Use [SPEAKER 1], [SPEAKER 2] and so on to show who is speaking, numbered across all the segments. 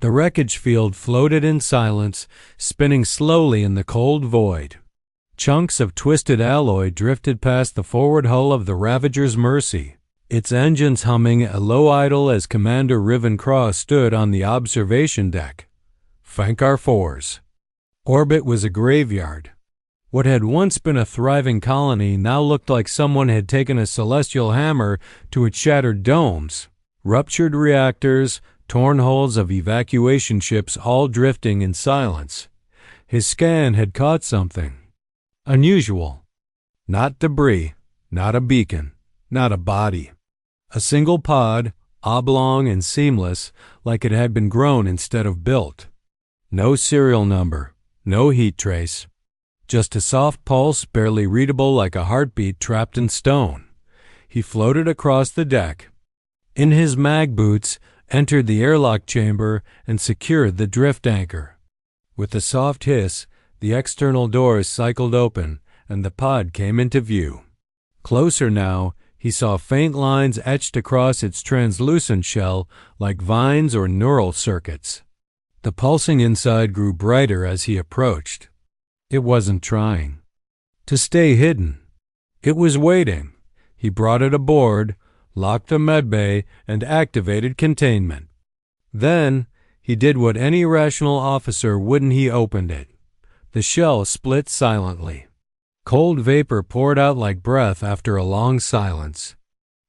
[SPEAKER 1] The wreckage field floated in silence, spinning slowly in the cold void. Chunks of twisted alloy drifted past the forward hull of the Ravager's Mercy, its engines humming a low idle as Commander Riven Cross stood on the observation deck. Thank our fours. Orbit was a graveyard. What had once been a thriving colony now looked like someone had taken a celestial hammer to its shattered domes. Ruptured reactors, torn hulls of evacuation ships all drifting in silence. His scan had caught something unusual. Not debris, not a beacon, not a body. A single pod, oblong and seamless, like it had been grown instead of built. No serial number, no heat trace. Just a soft pulse barely readable like a heartbeat trapped in stone. He floated across the deck. In his mag boots, entered the airlock chamber and secured the drift anchor. With a soft hiss, the external doors cycled open, and the pod came into view. Closer now, he saw faint lines etched across its translucent shell like vines or neural circuits. The pulsing inside grew brighter as he approached. It wasn't trying to stay hidden. It was waiting. He brought it aboard, locked the medbay, and activated containment. Then, he did what any rational officer wouldn't. He opened it. The shell split silently. Cold vapor poured out like breath after a long silence.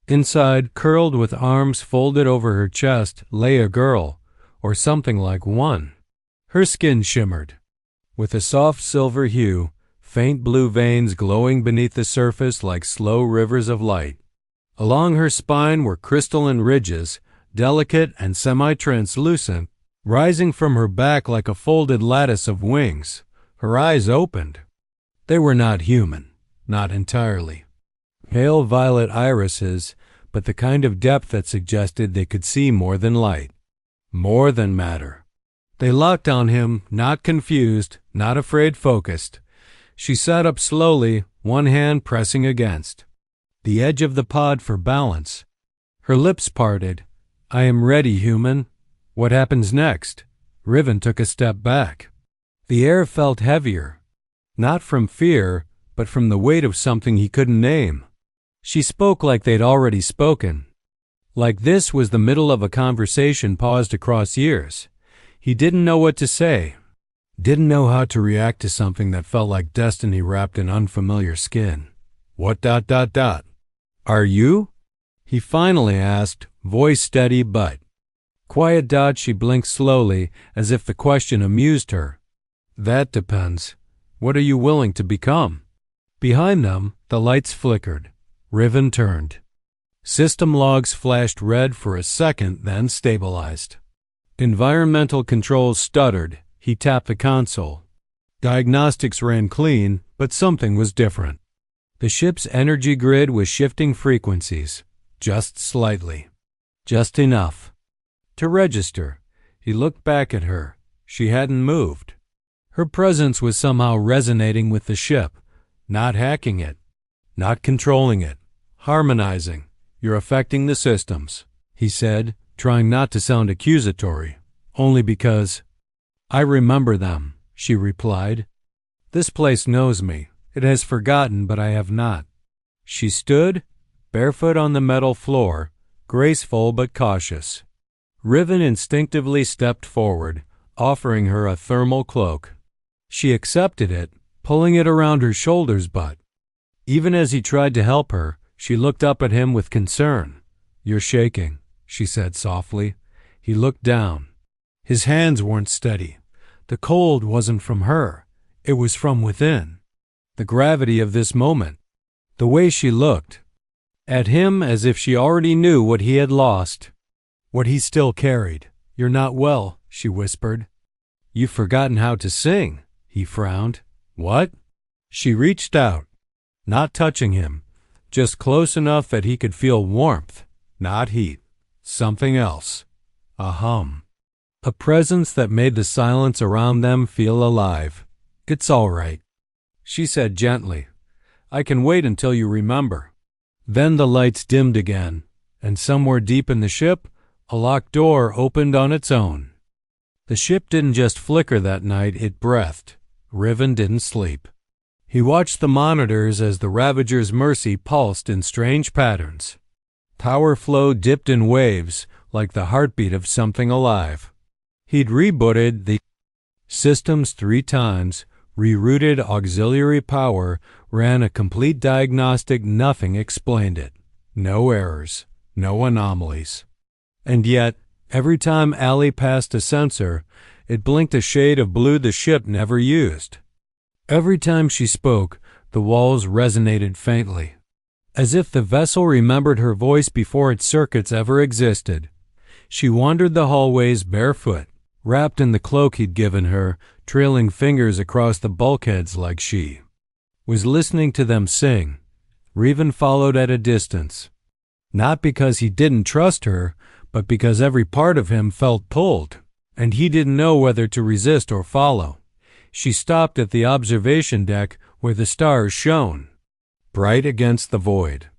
[SPEAKER 1] Inside, curled with arms folded over her chest, lay a girl, or something like one. Her skin shimmered, with a soft silver hue, faint blue veins glowing beneath the surface like slow rivers of light. Along her spine were crystalline ridges, delicate and semi-translucent, rising from her back like a folded lattice of wings. Her eyes opened. They were not human, not entirely. Pale violet irises, but the kind of depth that suggested they could see more than light, more than matter. They locked on him, not confused, not afraid, focused. She sat up slowly, one hand pressing against the edge of the pod for balance. Her lips parted. I am ready, human. What happens next? Riven took a step back. The air felt heavier, not from fear, but from the weight of something he couldn't name. She spoke like they'd already spoken. Like this was the middle of a conversation paused across years. He didn't know what to say. Didn't know how to react to something that felt like destiny wrapped in unfamiliar skin. What ... Are you? He finally asked, voice steady but quiet. She blinked slowly, as if the question amused her. That depends. What are you willing to become? Behind them, the lights flickered. Riven turned. System logs flashed red for a second, then stabilized. Environmental controls stuttered. He tapped the console. Diagnostics ran clean, but something was different. The ship's energy grid was shifting frequencies, just slightly, just enough to register. He looked back at her. She hadn't moved. Her presence was somehow resonating with the ship, not hacking it, not controlling it, harmonizing. You're affecting the systems, he said, trying not to sound accusatory, only because I remember them, she replied. This place knows me. It has forgotten, but I have not. She stood, barefoot on the metal floor, graceful but cautious. Riven instinctively stepped forward, offering her a thermal cloak. She accepted it, pulling it around her shoulders, but even as he tried to help her, she looked up at him with concern. You're shaking, she said softly. He looked down. His hands weren't steady. The cold wasn't from her. It was from within. The gravity of this moment. The way she looked at him as if she already knew what he had lost, what he still carried. You're not well, she whispered. You've forgotten how to sing, he frowned. What? She reached out, not touching him, just close enough that he could feel warmth, not heat. Something else. A hum. A presence that made the silence around them feel alive. It's all right, she said gently. I can wait until you remember. Then the lights dimmed again, and somewhere deep in the ship, a locked door opened on its own. The ship didn't just flicker that night, it breathed. Riven didn't sleep. He watched the monitors as the Ravager's Mercy pulsed in strange patterns. Power flow dipped in waves like the heartbeat of something alive. He'd rebooted the systems 3 times, rerouted auxiliary power, ran a complete diagnostic, nothing explained it. No errors, no anomalies. And yet, every time Allie passed a sensor, it blinked a shade of blue the ship never used. Every time she spoke, the walls resonated faintly, as if the vessel remembered her voice before its circuits ever existed. She wandered the hallways barefoot, wrapped in the cloak he'd given her, trailing fingers across the bulkheads like she was listening to them sing. Riven followed at a distance, not because he didn't trust her, but because every part of him felt pulled, and he didn't know whether to resist or follow. She stopped at the observation deck where the stars shone, bright against the void.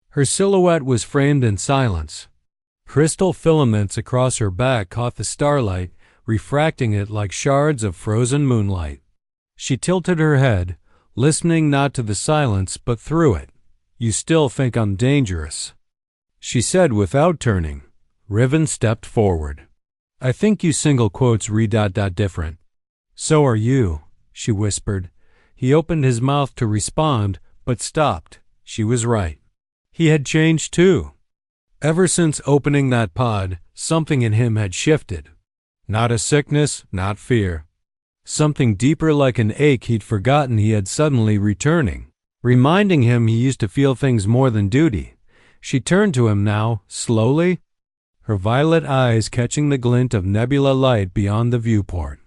[SPEAKER 1] Her silhouette was framed in silence. Crystal filaments across her back caught the starlight, refracting it like shards of frozen moonlight. She tilted her head, listening not to the silence but through it. "You still think I'm dangerous," she said without turning. Riven stepped forward. "I think you single quotes different." "So are you," she whispered. He opened his mouth to respond, but stopped. She was right. He had changed too. Ever since opening that pod, something in him had shifted. Not a sickness, not fear. Something deeper, like an ache he'd forgotten he had suddenly returning, reminding him he used to feel things more than duty. She turned to him now, slowly, her violet eyes catching the glint of nebula light beyond the viewport.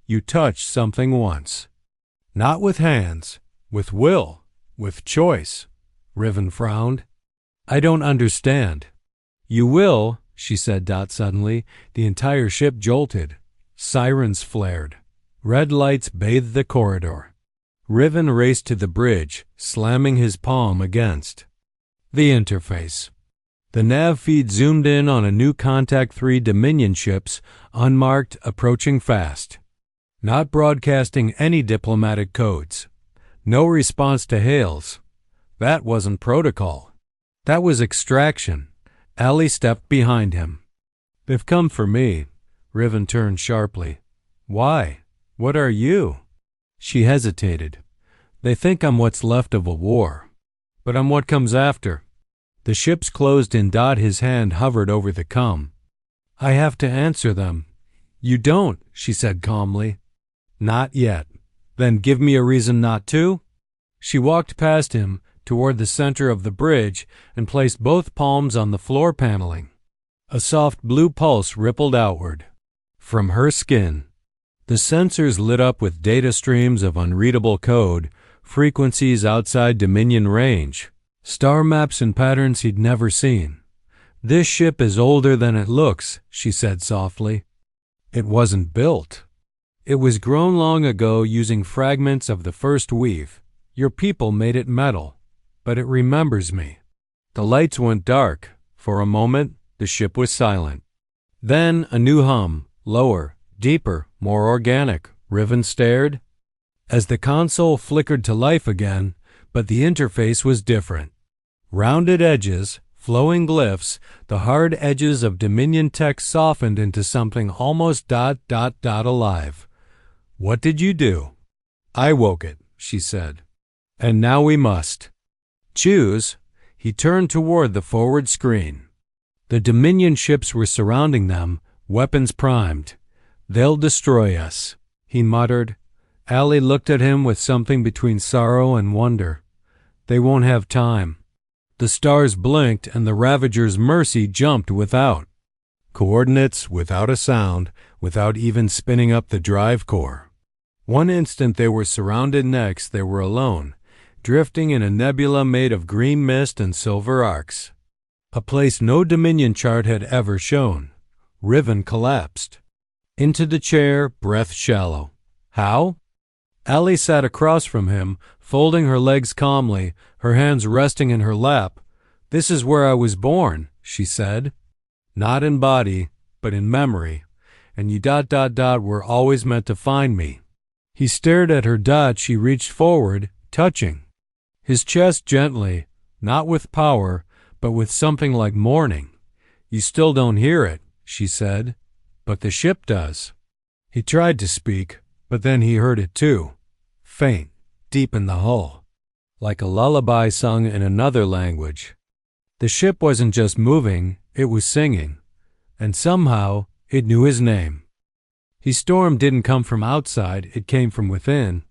[SPEAKER 1] "You touched something once." "Not with hands, with will, with choice." Riven frowned. "I don't understand." "You will," she said suddenly. The entire ship jolted. Sirens flared. Red lights bathed the corridor. Riven raced to the bridge, slamming his palm against the interface. The nav feed zoomed in on a new Contact 3 Dominion ships, unmarked, approaching fast. Not broadcasting any diplomatic codes. No response to hails. That wasn't protocol. That was extraction. Allie stepped behind him. "They've come for me." Riven turned sharply. "Why? What are you?" She hesitated. "They think I'm what's left of a war. But I'm what comes after." The ships closed in. His hand hovered over the comm. "I have to answer them." "You don't," she said calmly. "Not yet." "Then give me a reason not to." She walked past him, toward the center of the bridge, and placed both palms on the floor paneling. A soft blue pulse rippled outward from her skin. The sensors lit up with data streams of unreadable code, frequencies outside Dominion range, star maps and patterns he'd never seen. "This ship is older than it looks," she said softly. "It wasn't built. It was grown long ago using fragments of the first weave. Your people made it metal, but it remembers me." The lights went dark. For a moment, the ship was silent. Then a new hum, lower, deeper, more organic. Riven stared as the console flickered to life again, but the interface was different. Rounded edges, flowing glyphs, the hard edges of Dominion text softened into something almost alive. "What did you do?" "I woke it," she said. "And now we must choose." He turned toward the forward screen. The Dominion ships were surrounding them, weapons primed. "They'll destroy us," he muttered. Allie looked at him with something between sorrow and wonder. "They won't have time." The stars blinked and the Ravager's Mercy jumped without coordinates, without a sound, without even spinning up the drive core. One instant they were surrounded, next they were alone, drifting in a nebula made of green mist and silver arcs. A place no Dominion chart had ever shown. Riven collapsed into the chair, breath shallow. "How?" Allie sat across from him, folding her legs calmly, her hands resting in her lap. "This is where I was born," she said. "Not in body, but in memory. and you were always meant to find me. He stared at her. She reached forward, touching his chest gently, not with power, but with something like mourning. You still don't hear it, she said, but the ship does. He tried to speak, but then he heard it too, faint, deep in the hull, like a lullaby sung in another language. The ship wasn't just moving, it was singing, and somehow it knew his name. His storm didn't come from outside, it came from within.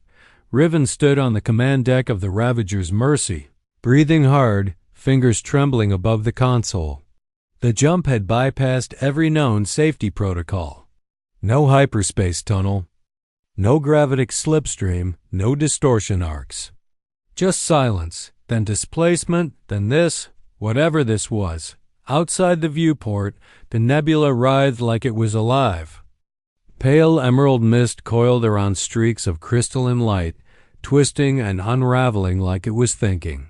[SPEAKER 1] Riven stood on the command deck of the Ravager's Mercy, breathing hard, fingers trembling above the console. The jump had bypassed every known safety protocol. No hyperspace tunnel, no gravitic slipstream, no distortion arcs. Just silence, then displacement, then this, whatever this was. Outside the viewport, the nebula writhed like it was alive. Pale emerald mist coiled around streaks of crystalline light, twisting and unraveling like it was thinking.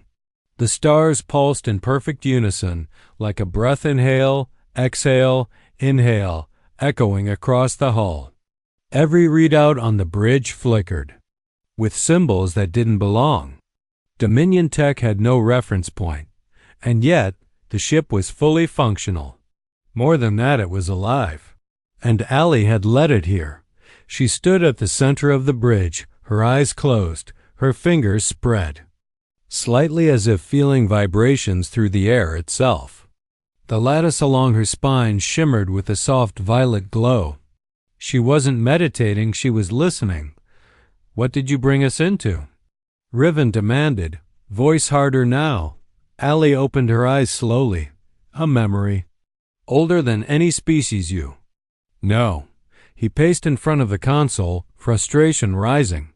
[SPEAKER 1] The stars pulsed in perfect unison, like a breath inhale, exhale, inhale, echoing across the hull. Every readout on the bridge flickered, with symbols that didn't belong. Dominion tech had no reference point, and yet the ship was fully functional. More than that, it was alive. And Allie had led it here. She stood at the center of the bridge, her eyes closed, her fingers spread, slightly as if feeling vibrations through the air itself. The lattice along her spine shimmered with a soft violet glow. She wasn't meditating, she was listening. What did you bring us into? Riven demanded, voice harder now. Allie opened her eyes slowly. A memory. Older than any species you. No. He paced in front of the console, frustration rising.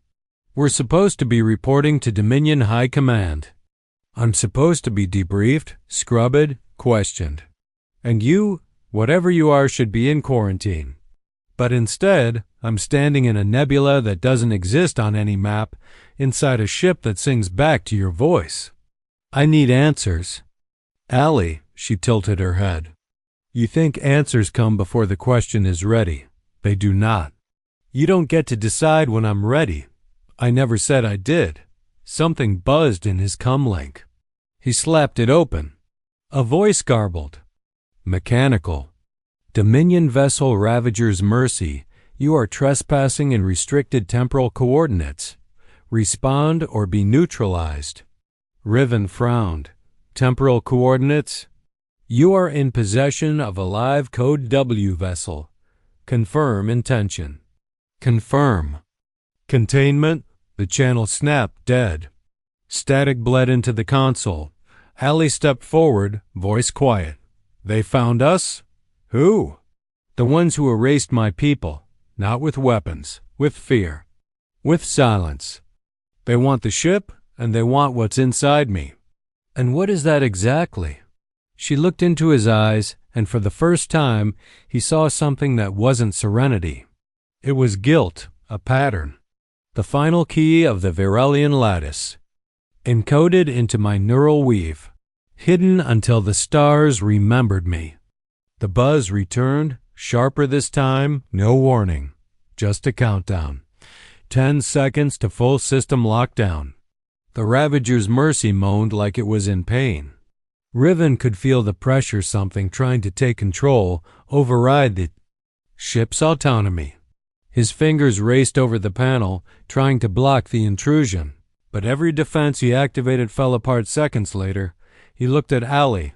[SPEAKER 1] We're supposed to be reporting to Dominion High Command. I'm supposed to be debriefed, scrubbed, questioned. And you, whatever you are, should be in quarantine. But instead, I'm standing in a nebula that doesn't exist on any map, inside a ship that sings back to your voice. I need answers. Allie, she tilted her head. You think answers come before the question is ready. They do not. You don't get to decide when I'm ready. I never said I did. Something buzzed in his comlink. He slapped it open. A voice garbled. Mechanical. Dominion vessel Ravager's Mercy, you are trespassing in restricted temporal coordinates. Respond or be neutralized. Riven frowned. Temporal coordinates? You are in possession of a live Code W vessel. Confirm intention. Confirm. Containment? The channel snapped dead. Static bled into the console. Allie stepped forward, voice quiet. They found us? Who? The ones who erased my people. Not with weapons, with fear, with silence. They want the ship, and they want what's inside me. And what is that exactly? She looked into his eyes, and for the first time, he saw something that wasn't serenity. It was guilt, a pattern. The final key of the Virelian lattice. Encoded into my neural weave. Hidden until the stars remembered me. The buzz returned, sharper this time, no warning. Just a countdown. 10 seconds to full system lockdown. The Ravager's Mercy moaned like it was in pain. Riven could feel the pressure, something trying to take control, override the ship's autonomy. His fingers raced over the panel, trying to block the intrusion. But every defense he activated fell apart seconds later. He looked at Allie.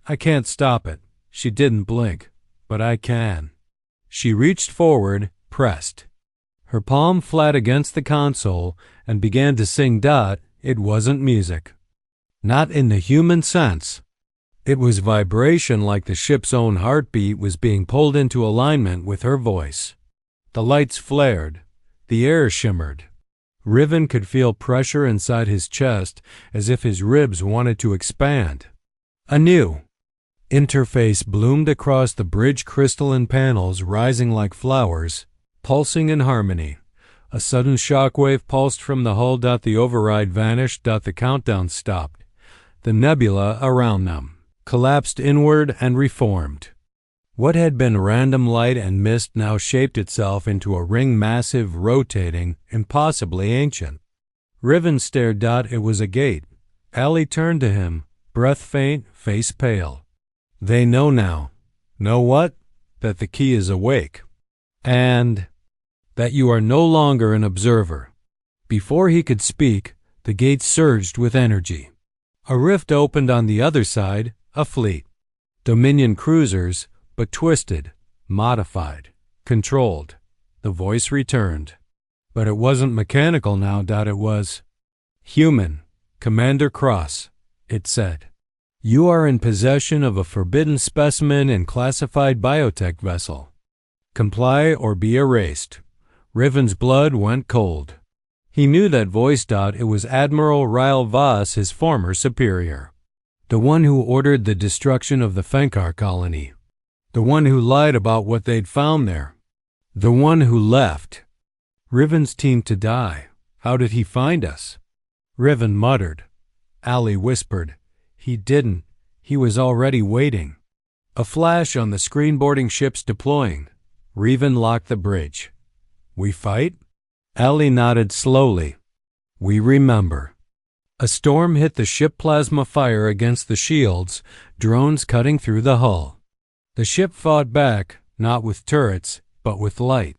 [SPEAKER 1] I can't stop it. She didn't blink. But I can. She reached forward, pressed. Her palm flat against the console, and began to sing. It wasn't music. Not in the human sense. It was vibration, like the ship's own heartbeat was being pulled into alignment with her voice. The lights flared. The air shimmered. Riven could feel pressure inside his chest, as if his ribs wanted to expand. A new interface bloomed across the bridge, crystalline panels rising like flowers, pulsing in harmony. A sudden shockwave pulsed from the hull. The override vanished. The countdown stopped. The nebula around them collapsed inward and reformed. What had been random light and mist now shaped itself into a ring, massive, rotating, impossibly ancient. Riven stared. It was a gate. Allie turned to him, breath faint, face pale. They know now. Know what? That the key is awake. And that you are no longer an observer. Before he could speak, the gate surged with energy. A rift opened on the other side, a fleet. Dominion cruisers, but twisted, modified, controlled. The voice returned. But it wasn't mechanical now. It was human. Commander Cross, it said. You are in possession of a forbidden specimen in classified biotech vessel. Comply or be erased. Riven's blood went cold. He knew that voice. It was Admiral Ryle Voss, his former superior. The one who ordered the destruction of the Fenkar colony. The one who lied about what they'd found there. The one who left Riven's team to die. How did he find us? Riven muttered. Allie whispered. He didn't. He was already waiting. A flash on the screen. Boarding ships deploying. Riven locked the bridge. We fight? Allie nodded slowly. We remember. A storm hit the ship. Plasma fire against the shields, drones cutting through the hull. The ship fought back, not with turrets, but with light.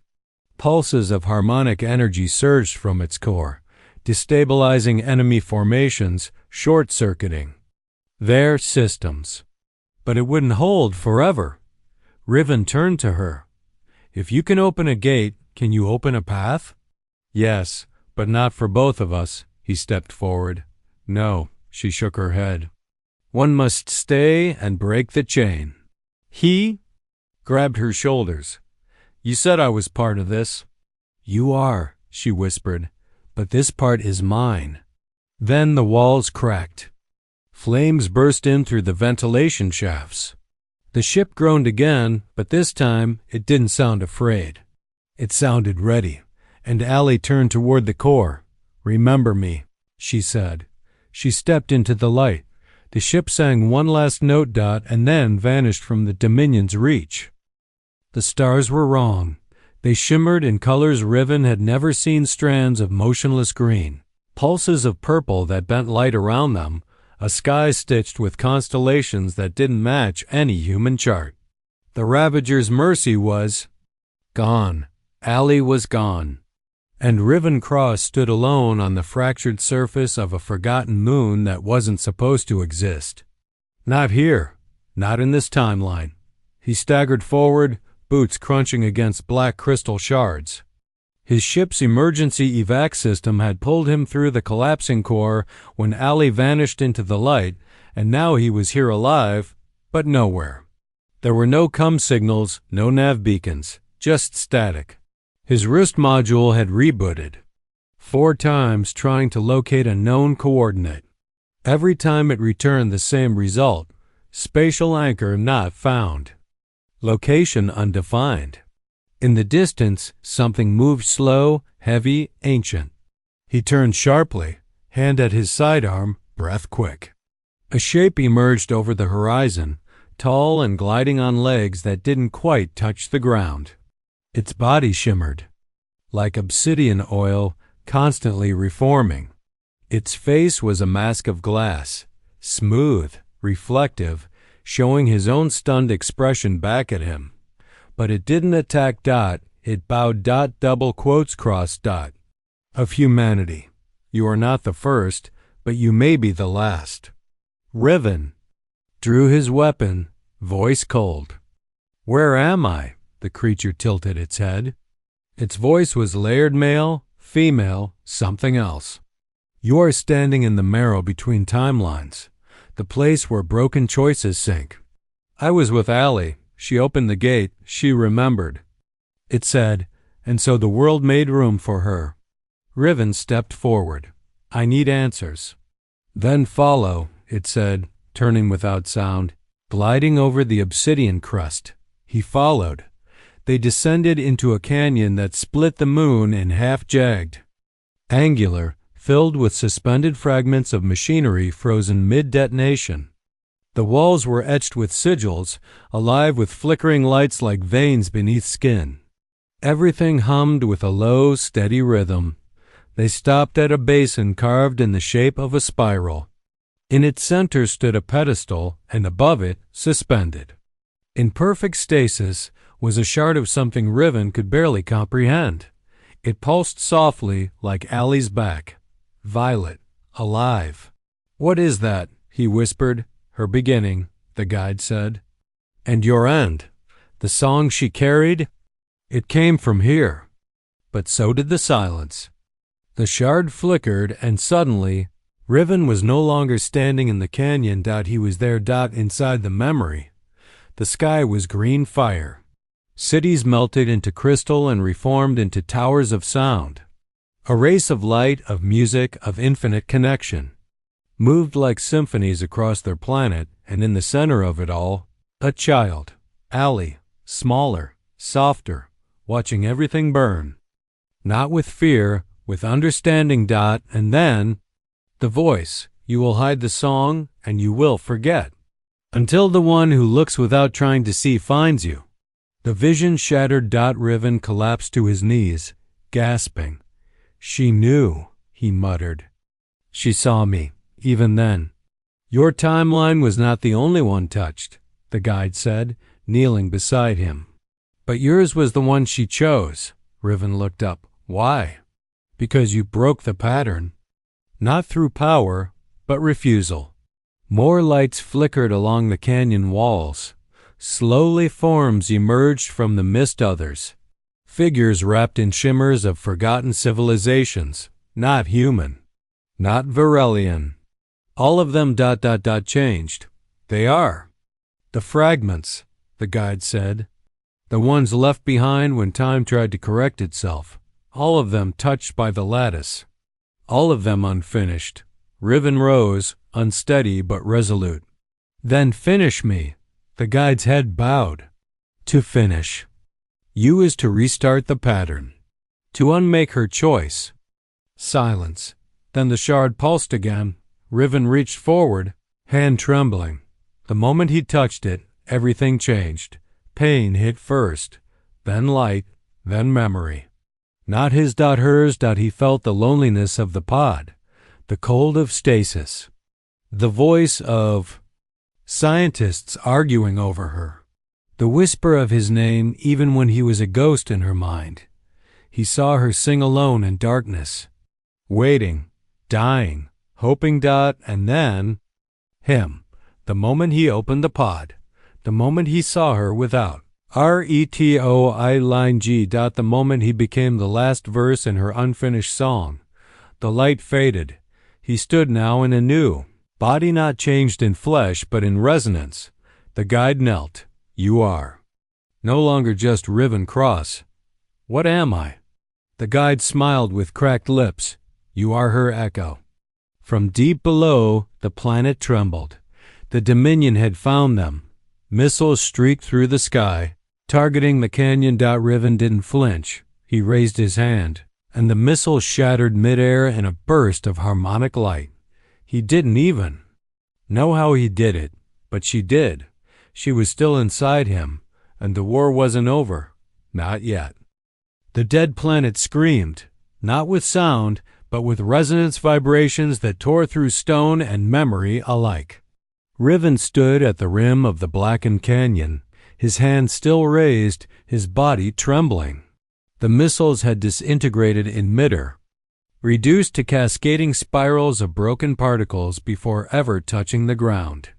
[SPEAKER 1] Pulses of harmonic energy surged from its core, destabilizing enemy formations, short-circuiting their systems. But it wouldn't hold forever. Riven turned to her. If you can open a gate, can you open a path? Yes, but not for both of us. He stepped forward. No, she shook her head. One must stay and break the chain. He grabbed her shoulders. You said I was part of this. You are, she whispered, but this part is mine. Then the walls cracked. Flames burst in through the ventilation shafts. The ship groaned again, but this time it didn't sound afraid. It sounded ready, and Allie turned toward the core. Remember me, she said. She stepped into the light. The ship sang one last note. And then vanished from the Dominion's reach. The stars were wrong. They shimmered in colors Riven had never seen, strands of motionless green, pulses of purple that bent light around them, a sky stitched with constellations that didn't match any human chart. The Ravager's mercy was gone. Allie was gone. And Riven Cross stood alone on the fractured surface of a forgotten moon that wasn't supposed to exist. Not here. Not in this timeline. He staggered forward, boots crunching against black crystal shards. His ship's emergency evac system had pulled him through the collapsing core when Allie vanished into the light, and now he was here alive, but nowhere. There were no com signals, no nav beacons, just static. His wrist module had rebooted 4 times, trying to locate a known coordinate. Every time it returned the same result: spatial anchor not found. Location undefined. In the distance, something moved slow, heavy, ancient. He turned sharply, hand at his sidearm, breath quick. A shape emerged over the horizon, tall and gliding on legs that didn't quite touch the ground. Its body shimmered, like obsidian oil, constantly reforming. Its face was a mask of glass, smooth, reflective, showing his own stunned expression back at him. But it didn't attack. It bowed. Double quotes cross. Of humanity. You are not the first, but you may be the last. Riven drew his weapon, voice cold. Where am I? The creature tilted its head. Its voice was layered, male, female, something else. You are standing in the marrow between timelines, the place where broken choices sink. I was with Allie. She opened the gate. She remembered. It said, and so the world made room for her. Riven stepped forward. I need answers. Then follow, it said, turning without sound, gliding over the obsidian crust. He followed. They descended into a canyon that split the moon in half, jagged, angular, filled with suspended fragments of machinery frozen mid-detonation. The walls were etched with sigils, alive with flickering lights like veins beneath skin. Everything hummed with a low, steady rhythm. They stopped at a basin carved in the shape of a spiral. In its center stood a pedestal, and above it, suspended, in perfect stasis, was a shard of something Riven could barely comprehend. It pulsed softly like Allie's back. Violet, alive. "What is that?" he whispered. "Her beginning," the guide said. "And your end. The song she carried? It came from here." But so did the silence. The shard flickered, and suddenly, Riven was no longer standing in the canyon. He was there. Inside the memory. The sky was green fire. Cities melted into crystal and reformed into towers of sound. A race of light, of music, of infinite connection, moved like symphonies across their planet, and in the center of it all, a child, Allie, smaller, softer, watching everything burn. Not with fear, with understanding. And then, the voice, "You will hide the song, and you will forget, until the one who looks without trying to see finds you." The vision shattered. Riven collapsed to his knees, gasping. "She knew," he muttered. "She saw me, even then." "Your timeline was not the only one touched," the guide said, kneeling beside him. "But yours was the one she chose." Riven looked up. "Why?" "Because you broke the pattern. Not through power, but refusal." More lights flickered along the canyon walls. Slowly forms emerged from the mist, others. Figures wrapped in shimmers of forgotten civilizations. Not human. Not Varelian. All of them ... changed. They are. "The fragments," the guide said. "The ones left behind when time tried to correct itself. All of them touched by the lattice. All of them unfinished." Riven rose, unsteady but resolute. "Then finish me." The guide's head bowed. "To finish you is to restart the pattern. To unmake her choice." Silence. Then the shard pulsed again. Riven reached forward, hand trembling. The moment he touched it, everything changed. Pain hit first, then light, then memory. Not his. Hers. He felt the loneliness of the pod, the cold of stasis, the voice of scientists arguing over her, the whisper of his name even when he was a ghost in her mind. He saw her sing alone in darkness, waiting, dying, hoping. And then, him, the moment he opened the pod, the moment he saw her without. RETOI line G. The moment he became the last verse in her unfinished song. The light faded. He stood now in a new body, not changed in flesh, but in resonance. The guide knelt. "You are no longer just Riven Cross." "What am I?" The guide smiled with cracked lips. "You are her echo." From deep below, the planet trembled. The Dominion had found them. Missiles streaked through the sky, targeting the canyon. Riven didn't flinch. He raised his hand, and the missile shattered midair in a burst of harmonic light. He didn't even know how he did it, but she did. She was still inside him, and the war wasn't over. Not yet. The dead planet screamed, not with sound, but with resonance vibrations that tore through stone and memory alike. Riven stood at the rim of the blackened canyon, his hand still raised, his body trembling. The missiles had disintegrated in midair, reduced to cascading spirals of broken particles before ever touching the ground.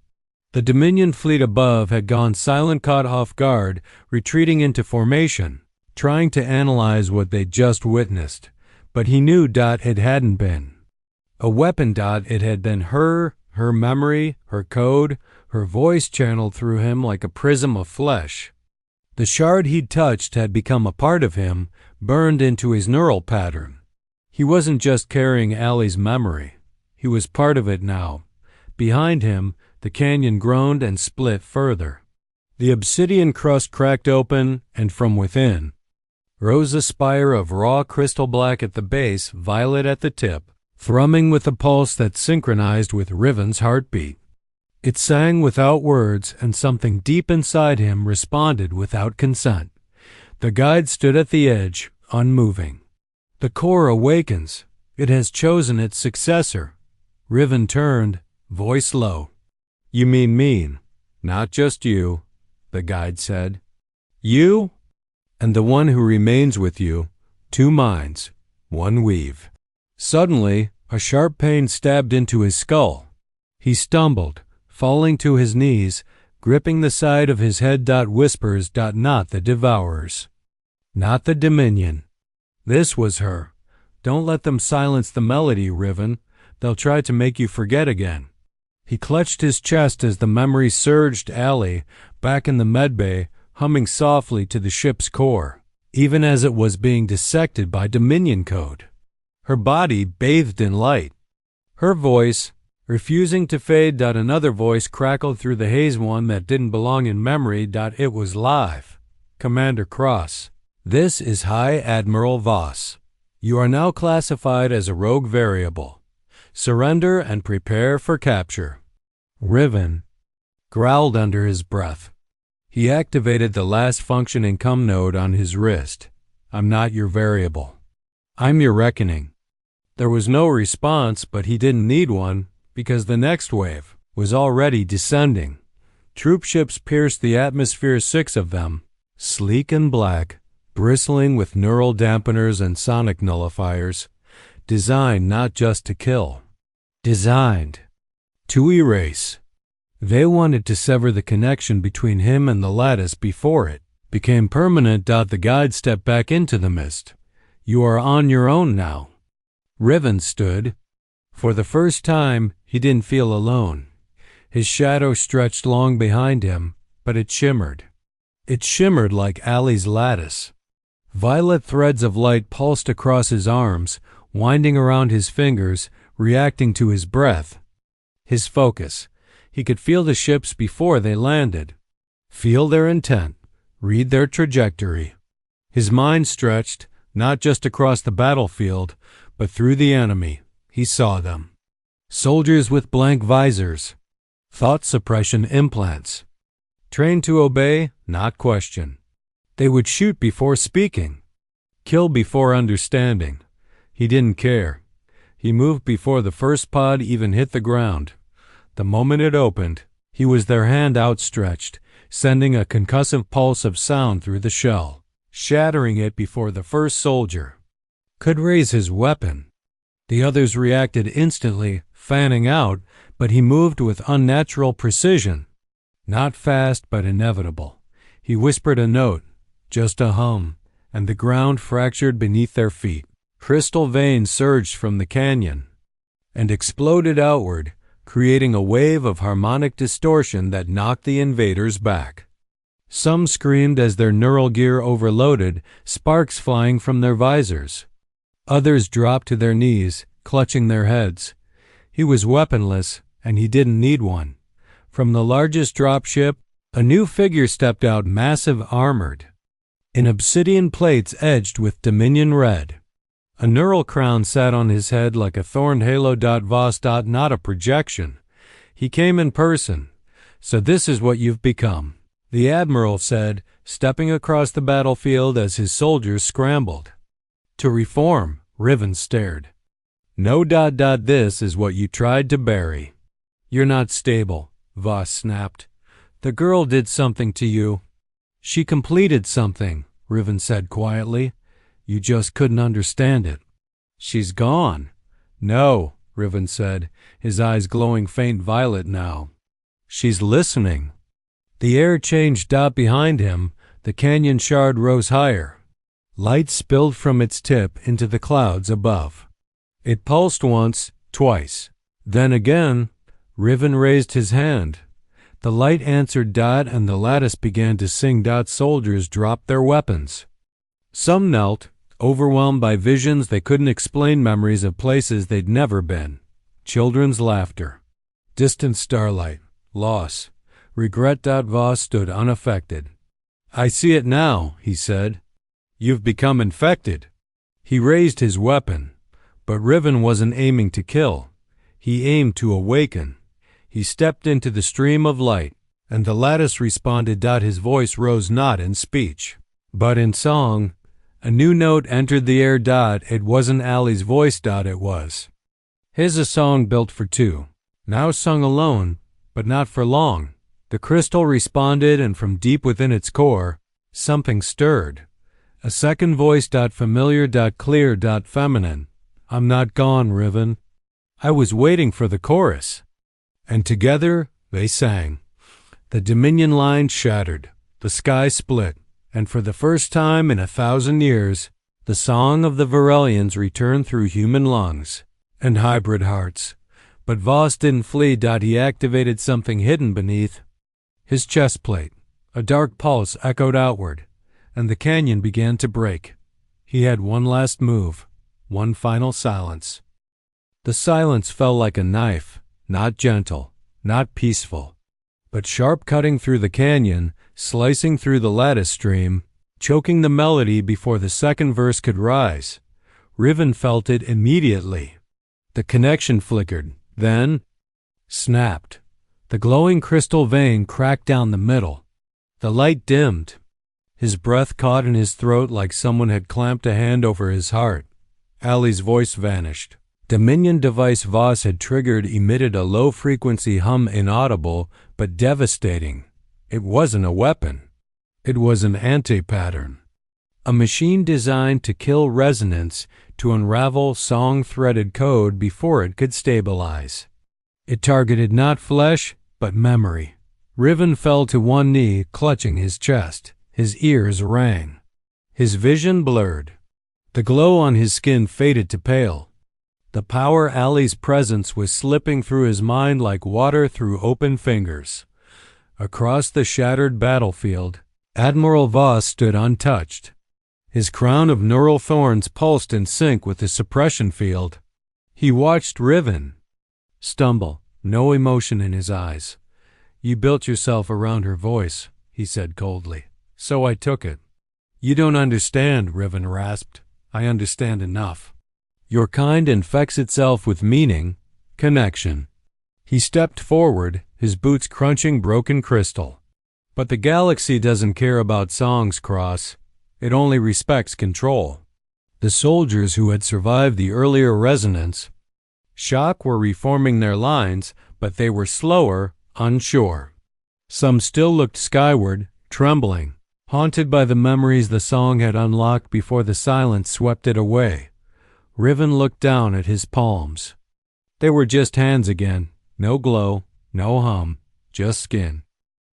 [SPEAKER 1] The Dominion fleet above had gone silent, caught off guard, retreating into formation, trying to analyze what they'd just witnessed. But he knew it hadn't been a weapon. It had been her memory, her code, her voice channeled through him like a prism of flesh. The shard he'd touched had become a part of him, burned into his neural pattern. He wasn't just carrying Allie's memory. He was part of it now. Behind him, the canyon groaned and split further. The obsidian crust cracked open, and from within rose a spire of raw crystal black at the base, violet at the tip, thrumming with a pulse that synchronized with Riven's heartbeat. It sang without words, and something deep inside him responded without consent. The guide stood at the edge, unmoving. The core awakens. It has chosen its successor. Riven turned, voice low. You mean mean, not just you, the guide said. You and the one who remains with you, two minds, one weave. Suddenly, a sharp pain stabbed into his skull. He stumbled, falling to his knees, gripping the side of his head. Whispers. Not the devourers. Not the Dominion. This was her. Don't let them silence the melody, Riven. They'll try to make you forget again. He clutched his chest as the memory surged. Allie, back in the medbay, humming softly to the ship's core, even as it was being dissected by Dominion code. Her body bathed in light. Her voice, refusing to fade. Another voice crackled through the haze, one that didn't belong in memory. It was live. Commander Cross. This is High Admiral Voss. You are now classified as a rogue variable. Surrender and prepare for capture. Riven growled under his breath. He activated the last functioning com node on his wrist. I'm not your variable. I'm your reckoning. There was no response, but he didn't need one, because the next wave was already descending. Troop ships pierced the atmosphere, 6 of them, sleek and black, bristling with neural dampeners and sonic nullifiers, designed not just to kill, designed to erase. They wanted to sever the connection between him and the lattice before it became permanent. The guide stepped back into the mist. You are on your own now. Riven stood. For the first time, he didn't feel alone. His shadow stretched long behind him, but it shimmered. It shimmered like Allie's lattice. Violet threads of light pulsed across his arms, winding around his fingers, reacting to his breath. His focus. He could feel the ships before they landed. Feel their intent. Read their trajectory. His mind stretched, not just across the battlefield, but through the enemy. He saw them. Soldiers with blank visors. Thought suppression implants. Trained to obey, not question. They would shoot before speaking. Kill before understanding. He didn't care. He moved before the first pod even hit the ground. The moment it opened, he was their hand outstretched, sending a concussive pulse of sound through the shell, shattering it before the first soldier could raise his weapon. The others reacted instantly, fanning out, but he moved with unnatural precision. Not fast, but inevitable. He whispered a note, just a hum, and the ground fractured beneath their feet. Crystal veins surged from the canyon and exploded outward, creating a wave of harmonic distortion that knocked the invaders back. Some screamed as their neural gear overloaded, sparks flying from their visors. Others dropped to their knees, clutching their heads. He was weaponless, and he didn't need one. From the largest dropship, a new figure stepped out, massive, armored, in obsidian plates edged with Dominion red. A neural crown sat on his head like a thorned halo. Voss. Not a projection. He came in person. So this is what you've become, the Admiral said, stepping across the battlefield as his soldiers scrambled. To reform, Riven stared. No. This is what you tried to bury. You're not stable, Voss snapped. The girl did something to you. She completed something, Riven said quietly. You just couldn't understand it. She's gone. No, Riven said, his eyes glowing faint violet now. She's listening. The air changed. Behind him, the canyon shard rose higher. Light spilled from its tip into the clouds above. It pulsed once, twice. Then again, Riven raised his hand. The light answered. And the lattice began to sing. Soldiers dropped their weapons. Some knelt, overwhelmed by visions they couldn't explain, memories of places they'd never been. Children's laughter. Distant starlight. Loss. Regret. Voss stood unaffected. I see it now, he said. You've become infected. He raised his weapon, but Riven wasn't aiming to kill. He aimed to awaken. He stepped into the stream of light, and the lattice responded. His voice rose not in speech, but in song. A new note entered the air. It wasn't Ali's voice. It was his, a song built for two, now sung alone, but not for long. The crystal responded, and from deep within its core, something stirred. A second voice. Familiar. Clear. Feminine. I'm not gone, Riven. I was waiting for the chorus. And together they sang. The Dominion line shattered, the sky split, and for the first time in 1,000 years, the song of the Varelians returned through human lungs and hybrid hearts. But Voss didn't flee. He activated something hidden beneath his chest plate. A dark pulse echoed outward, and the canyon began to break. He had one last move, one final silence. The silence fell like a knife, not gentle, not peaceful, but sharp, cutting through the canyon, slicing through the lattice stream, choking the melody before the second verse could rise. Riven felt it immediately. The connection flickered, then snapped. The glowing crystal vein cracked down the middle. The light dimmed. His breath caught in his throat like someone had clamped a hand over his heart. Ali's voice vanished. Dominion device Voss had triggered emitted a low-frequency hum, inaudible but devastating. It wasn't a weapon. It was an anti-pattern. A machine designed to kill resonance, to unravel song-threaded code before it could stabilize. It targeted not flesh, but memory. Riven fell to one knee, clutching his chest. His ears rang. His vision blurred. The glow on his skin faded to pale. The power Ali's presence was slipping through his mind like water through open fingers. Across the shattered battlefield, Admiral Voss stood untouched. His crown of neural thorns pulsed in sync with the suppression field. He watched Riven stumble, no emotion in his eyes. You built yourself around her voice, he said coldly. So I took it. You don't understand, Riven rasped. I understand enough. Your kind infects itself with meaning, connection. He stepped forward, his boots crunching broken crystal. But the galaxy doesn't care about songs, Cross. It only respects control. The soldiers who had survived the earlier resonance shock were reforming their lines, but they were slower, unsure. Some still looked skyward, trembling, haunted by the memories the song had unlocked before the silence swept it away. Riven looked down at his palms. They were just hands again. No glow, no hum, just skin.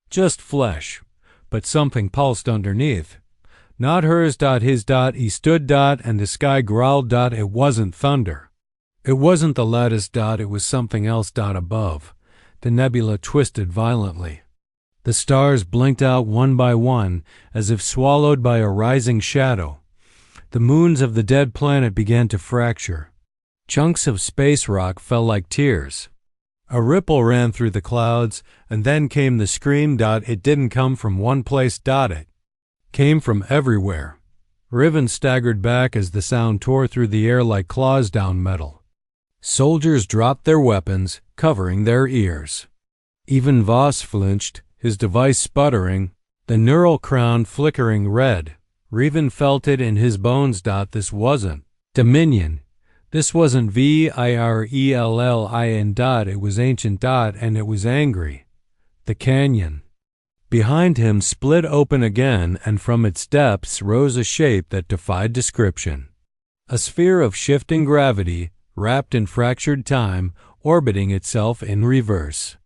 [SPEAKER 1] Just flesh. But something pulsed underneath. Not hers. His. He stood. And the sky growled. It wasn't thunder. It wasn't the lattice. It was something else. Above. The nebula twisted violently. The stars blinked out one by one, as if swallowed by a rising shadow. The moons of the dead planet began to fracture. Chunks of space rock fell like tears. A ripple ran through the clouds, and then came the scream. It didn't come from one place. It came from everywhere. Riven staggered back as the sound tore through the air like claws down metal. Soldiers dropped their weapons, covering their ears. Even Voss flinched, his device sputtering, the neural crown flickering red. Riven felt it in his bones. This wasn't Dominion. This wasn't Virellin. It was ancient. And it was angry. The canyon behind him split open again, and from its depths rose a shape that defied description. A sphere of shifting gravity, wrapped in fractured time, orbiting itself in reverse.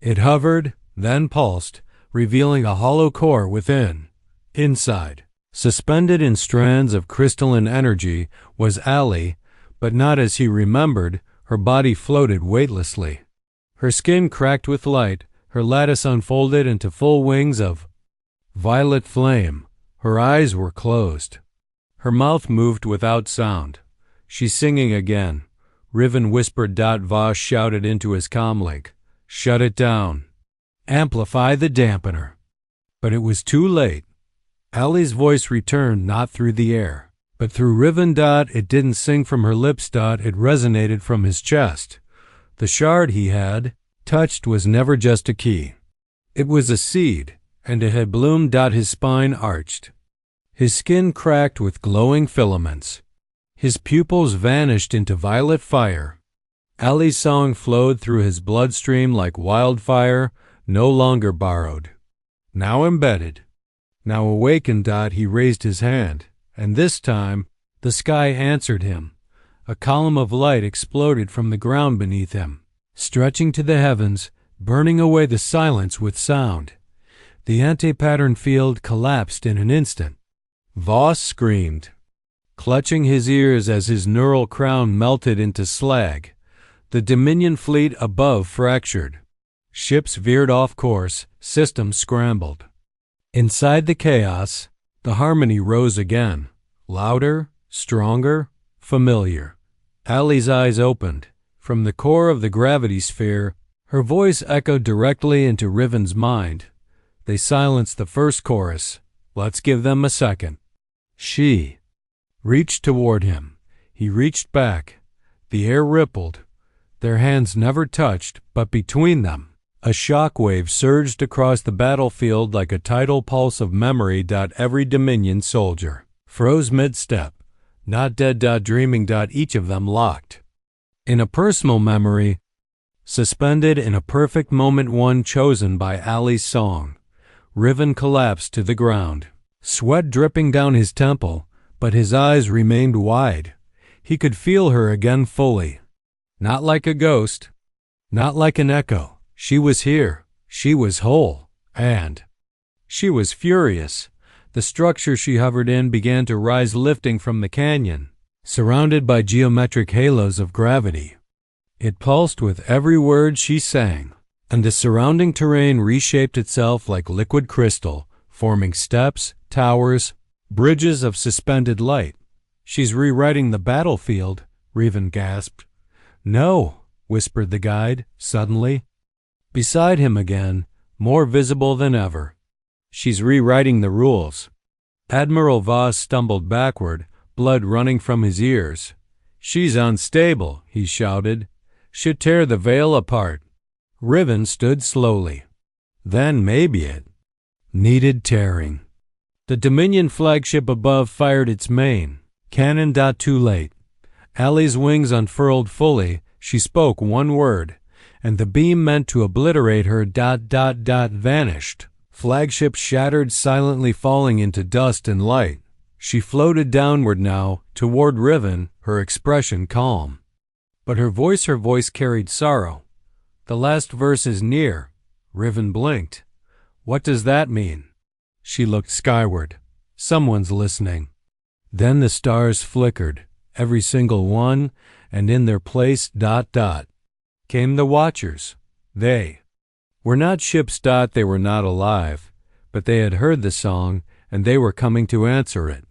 [SPEAKER 1] It hovered, then pulsed, revealing a hollow core within. Inside, suspended in strands of crystalline energy, was Ali, but not as he remembered. Her body floated weightlessly. Her skin cracked with light, her lattice unfolded into full wings of violet flame. Her eyes were closed. Her mouth moved without sound. She's singing again. Riven whispered. Voss shouted into his comlink. Shut it down. Amplify the dampener. But it was too late. Ali's voice returned not through the air, but through Riven. It didn't sing from her lips. It resonated from his chest. The shard he had touched was never just a key. It was a seed, and it had bloomed. His spine arched. His skin cracked with glowing filaments. His pupils vanished into violet fire. Ali's song flowed through his bloodstream like wildfire, no longer borrowed. Now embedded. Now awakened. He raised his hand, and this time the sky answered him. A column of light exploded from the ground beneath him, stretching to the heavens, burning away the silence with sound. The anti-pattern field collapsed in an instant. Voss screamed, clutching his ears as his neural crown melted into slag. The Dominion fleet above fractured. Ships veered off course, systems scrambled. Inside the chaos, the harmony rose again, louder, stronger, familiar. Ali's eyes opened. From the core of the gravity sphere, her voice echoed directly into Riven's mind. They silenced the first chorus. Let's give them a second. She reached toward him. He reached back. The air rippled. Their hands never touched, but between them, a shock wave surged across the battlefield like a tidal pulse of memory. Every Dominion soldier froze mid-step, not dead. Dreaming. Each of them locked in a personal memory, suspended in a perfect moment, one chosen by Ali's song. Riven collapsed to the ground, sweat dripping down his temple, but his eyes remained wide. He could feel her again fully. Not like a ghost, not like an echo. She was here, she was whole, and she was furious. The structure she hovered in began to rise, lifting from the canyon, surrounded by geometric halos of gravity. It pulsed with every word she sang, and the surrounding terrain reshaped itself like liquid crystal, forming steps, towers, bridges of suspended light. She's rewriting the battlefield, Riven gasped. No, whispered the guide, suddenly. Beside him again, more visible than ever. She's rewriting the rules. Admiral Voss stumbled backward, blood running from his ears. She's unstable, he shouted. Should tear the veil apart. Riven stood slowly. Then maybe it needed tearing. The Dominion flagship above fired its main. Cannon. Too late. Ali's wings unfurled fully. She spoke one word, and the beam meant to obliterate her. Vanished. Flagship shattered, silently falling into dust and light. She floated downward now, toward Riven, her expression calm. But her voice carried sorrow. The last verse is near. Riven blinked. What does that mean? She looked skyward. Someone's listening. Then the stars flickered, every single one, and in their place, came the Watchers. They were not ships. They were not alive, but they had heard the song, and they were coming to answer it.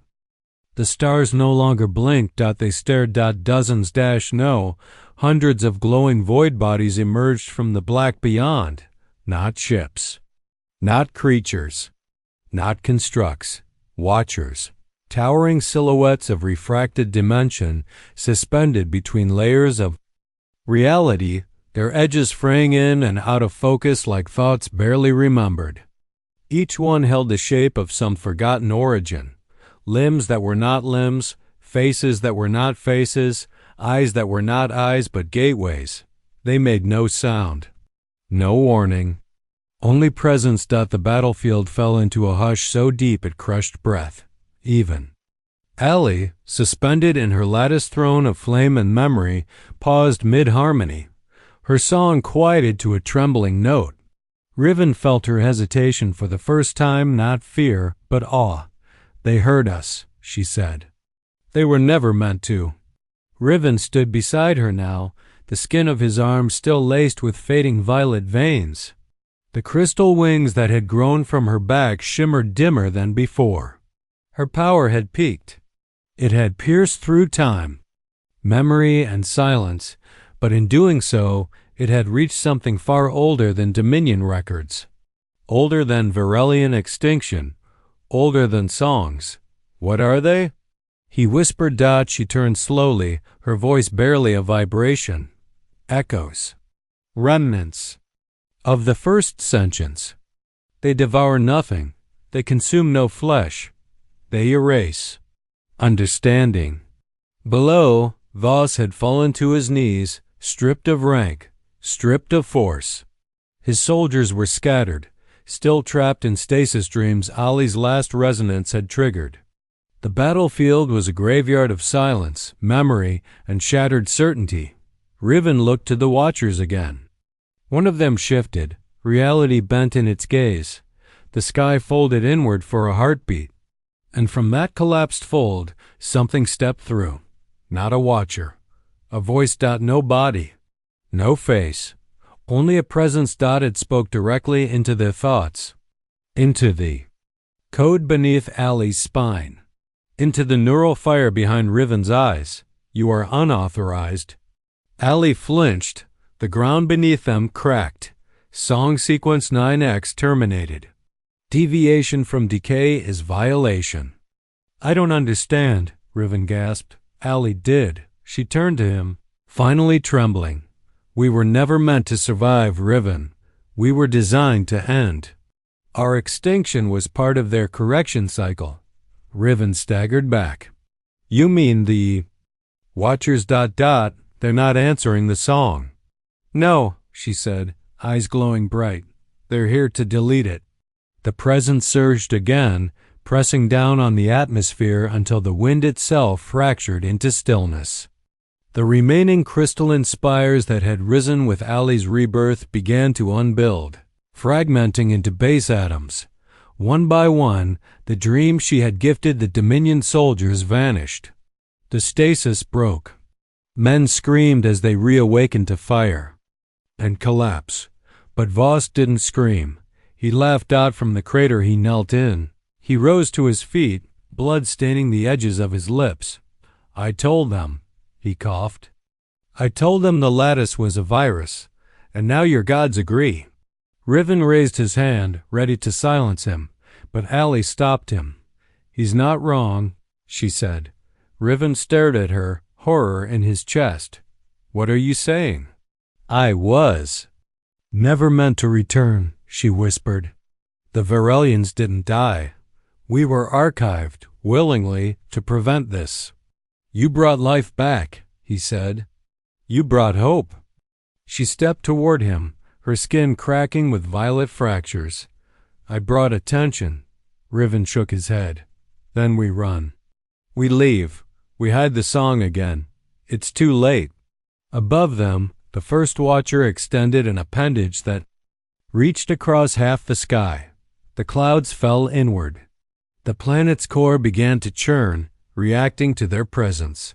[SPEAKER 1] The stars no longer blinked. They stared. Dozens. No, hundreds of glowing void bodies emerged from the black beyond. Not ships. Not creatures. Not constructs. Watchers. Towering silhouettes of refracted dimension suspended between layers of reality, their edges fraying in and out of focus like thoughts barely remembered. Each one held the shape of some forgotten origin. Limbs that were not limbs, faces that were not faces, eyes that were not eyes but gateways. They made no sound. No warning. Only presence. The battlefield fell into a hush so deep it crushed breath. Even Ali, suspended in her lattice throne of flame and memory, paused mid-harmony. Her song quieted to a trembling note. Riven felt her hesitation for the first time, not fear, but awe. They heard us, she said. They were never meant to. Riven stood beside her now, the skin of his arm still laced with fading violet veins. The crystal wings that had grown from her back shimmered dimmer than before. Her power had peaked. It had pierced through time, memory, and silence, but in doing so, it had reached something far older than Dominion records, older than Varelian extinction, older than songs. What are they? He whispered. She turned slowly, her voice barely a vibration. Echoes. Remnants. Of the first sentience. They devour nothing. They consume no flesh. They erase. Understanding. Below, Voss had fallen to his knees, stripped of rank, stripped of force. His soldiers were scattered, still trapped in stasis dreams Ali's last resonance had triggered. The battlefield was a graveyard of silence, memory, and shattered certainty. Riven looked to the watchers again. One of them shifted, reality bent in its gaze. The sky folded inward for a heartbeat. And from that collapsed fold, something stepped through. Not a watcher. A voice. No body. No face. Only a presence. It spoke directly into their thoughts. Into the code beneath Ali's spine. Into the neural fire behind Riven's eyes. You are unauthorized. Ali flinched. The ground beneath them cracked. Song sequence 9X terminated. Deviation from decay is violation. I don't understand, Riven gasped. Ali did. She turned to him, finally trembling. We were never meant to survive, Riven. We were designed to end. Our extinction was part of their correction cycle. Riven staggered back. You mean the Watchers. They're not answering the song. No, she said, eyes glowing bright. They're here to delete it. The presence surged again, pressing down on the atmosphere until the wind itself fractured into stillness. The remaining crystalline spires that had risen with Ali's rebirth began to unbuild, fragmenting into base atoms. One by one, the dreams she had gifted the Dominion soldiers vanished. The stasis broke. Men screamed as they reawakened to fire and collapse. But Voss didn't scream. He laughed out from the crater he knelt in. He rose to his feet, blood staining the edges of his lips. I told them, he coughed. I told them the lattice was a virus, and now your gods agree. Riven raised his hand, ready to silence him, but Ali stopped him. He's not wrong, she said. Riven stared at her, horror in his chest. What are you saying? I was. Never meant to return, she whispered. The Varelians didn't die. We were archived, willingly, to prevent this. You brought life back, he said. You brought hope. She stepped toward him, her skin cracking with violet fractures. I brought attention. Riven shook his head. Then we run. We leave. We hide the song again. It's too late. Above them, the first watcher extended an appendage that reached across half the sky. The clouds fell inward. The planet's core began to churn, reacting to their presence.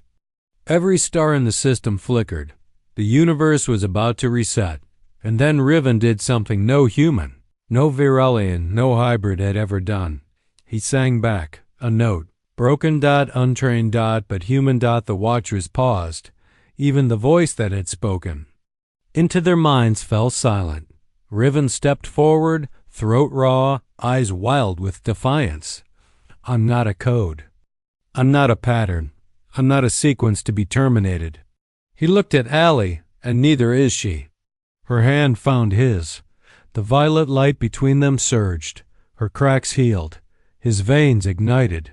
[SPEAKER 1] Every star in the system flickered. The universe was about to reset. And then Riven did something no human, no Virelian, no hybrid had ever done. He sang back, a note. Broken. Untrained. But human. The watchers paused. Even the voice that had spoken. Into their minds fell silent. Riven stepped forward, throat raw, eyes wild with defiance. I'm not a code. I'm not a pattern. I'm not a sequence to be terminated. He looked at Ali, and neither is she. Her hand found his. The violet light between them surged. Her cracks healed. His veins ignited.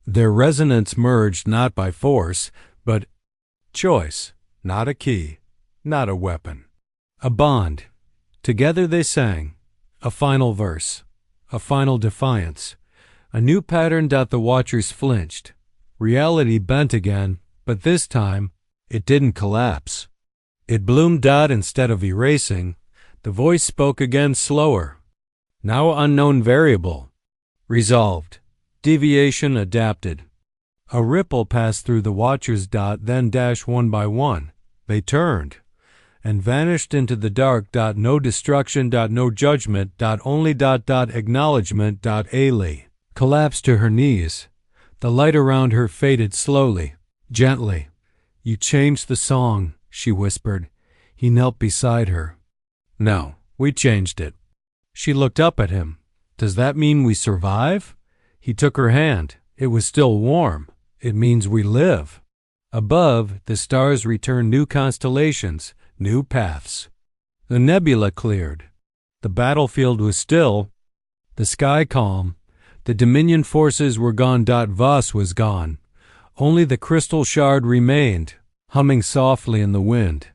[SPEAKER 1] Their resonance merged not by force, but choice, not a key, not a weapon. A bond. Together they sang. A final verse. A final defiance. A new pattern. The watchers flinched. Reality bent again, but this time, it didn't collapse. It bloomed. Instead of erasing, the voice spoke again slower. Now unknown variable. Resolved. Deviation adapted. A ripple passed through the watchers. Then one by one. They turned and vanished into the dark. No destruction. No judgment. Only. Acknowledgement. Ali collapsed to her knees. The light around her faded slowly, gently. You changed the song, she whispered. He knelt beside her. No, we changed it. She looked up at him. Does that mean we survive? He took her hand. It was still warm. It means we live. Above, the stars returned new constellations, new paths. The nebula cleared. The battlefield was still, the sky calm. The Dominion forces were gone. Voss was gone. Only the crystal shard remained, humming softly in the wind.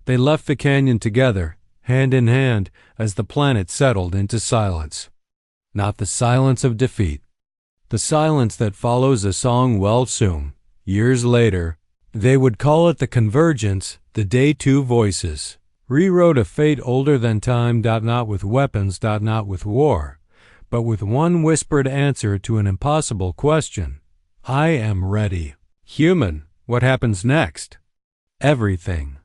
[SPEAKER 1] They left the canyon together, hand in hand, as the planet settled into silence. Not the silence of defeat. The silence that follows a song well soon. Years later, they would call it the convergence, the day two voices rewrote a fate older than time. Not with weapons, not with war, but with one whispered answer to an impossible question. I am ready. Human, what happens next? Everything.